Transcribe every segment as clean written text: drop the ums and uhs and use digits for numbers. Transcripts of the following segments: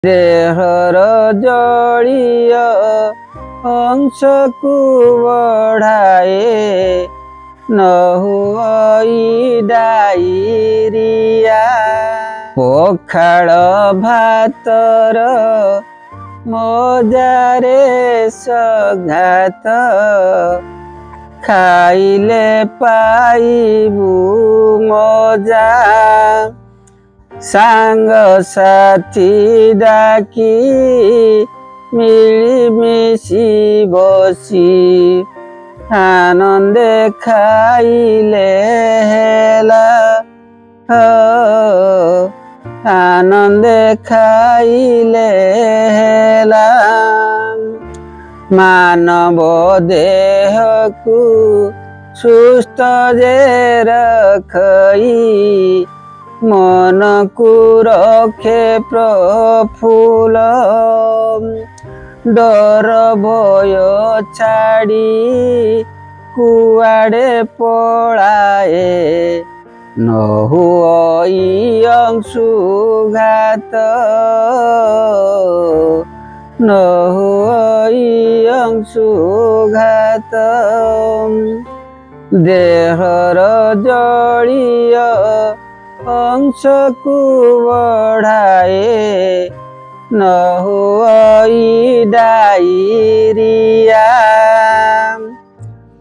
ଦେହର ଜଳୀୟ ଅଂଶକୁ ବଢ଼ାଏ, ନ ହୁଅଇ ଡାଇରିଆ। ପଖାଳ ଭାତର ମଜାରେ ସଘାତ, ଖାଇଲେ ପାଇବୁ ମଜା। ସାଙ୍ଗସାଥି ଡାକି ମିଳିମିଶି ବସି, ଆନନ୍ଦେ ଖାଇଲେ ହେଲା। ଆନନ୍ଦେ ଖାଇଲେ ହେଲା। ମାନବ ଦେହକୁ ସୁସ୍ଥ ଯେ ରଖଇ, ମନକୁ ରଖେ ପ୍ରଫୁଲ୍ଲ। ଡର ଭୟ ଛାଡ଼ି କୁଆଡ଼େ ପଳାଏ, ନ ହୁଅଇ ଅଂଶୁଘାତ। ନ ହୁଅଇ ଅଂଶୁଘାତ। ଦେହର ଜଳୀୟ ଅଂଶକୁ ବଢ଼ାଏ, ନ ହୁଅଇ ଡାଇରିଆ।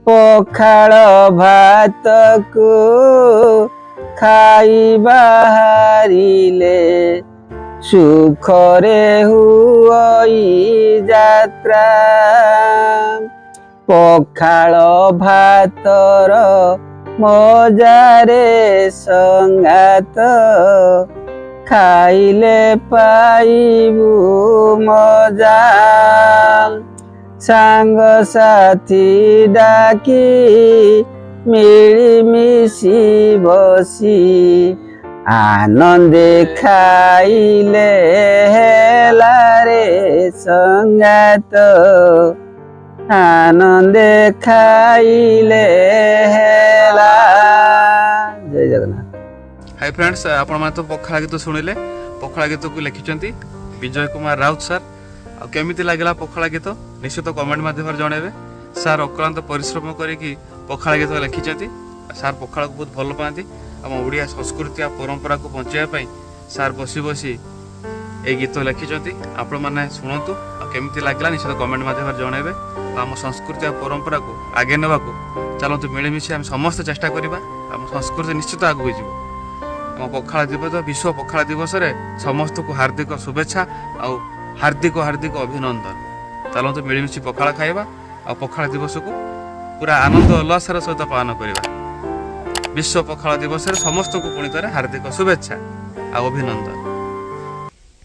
ପଖାଳ ଭାତକୁ ଖାଇ ବାହାରିଲେ, ସୁଖରେ ହୁଅଇ ଯାତ୍ରା। ପଖାଳ ଭାତର ମଜାରେ ସଙ୍ଗାତ, ଖାଇଲେ ପାଇବୁ ମଜା। ସାଙ୍ଗସାଥି ଡାକି ମିଳିମିଶି ବସି, ଆନନ୍ଦେ ଖାଇଲେ ହେଲା ରେ ସଙ୍ଗାତ। ଆନନ୍ଦେ ଖାଇଲେ ହେଲା। ଜୟ ଜଗନ୍ନାଥ। हाय फ्रेंड्स, आपण माने तो पखाला गीत सुनिले। पखाला गीत को लिखिचंती विजय कुमार राउत सर। आ केमिति लागला पखाला गीत निश्चित कमेंट माध्यम जणाइबे। सर अक्लांत परिश्रम करिकी पखाला गीत लिखिचंती। सर पखाला को बहुत भल पाती। आम ओडिया संस्कृति आ परंपरा को बचाइबा पई सर बसी बसी ए गीत लिखिचंती। आपण माने सुनंतु आ केमिति लागला निश्चित कमेंट माध्यम जणाइबे। आम संस्कृति आ परंपरा को आगे नेबा को चलंतु मिलिमिशि हम समस्त चेष्टा करिबा। आम संस्कृति निश्चित आगु होइजिवो। आम पखाला दिवस विश्व पखाला दिवस रे समस्त को हार्दिक शुभेच्छा और हार्दिक हार्दिक अभिनंदन। चलते मिलमिशि पखाला खाइबा और पखाला दिवस को पूरा आनंद उल्लासर सहित पालन करिबा। विश्व पखाला दिवस रे समस्त को पुणी हार्दिक शुभेच्छा और अभिनंदन।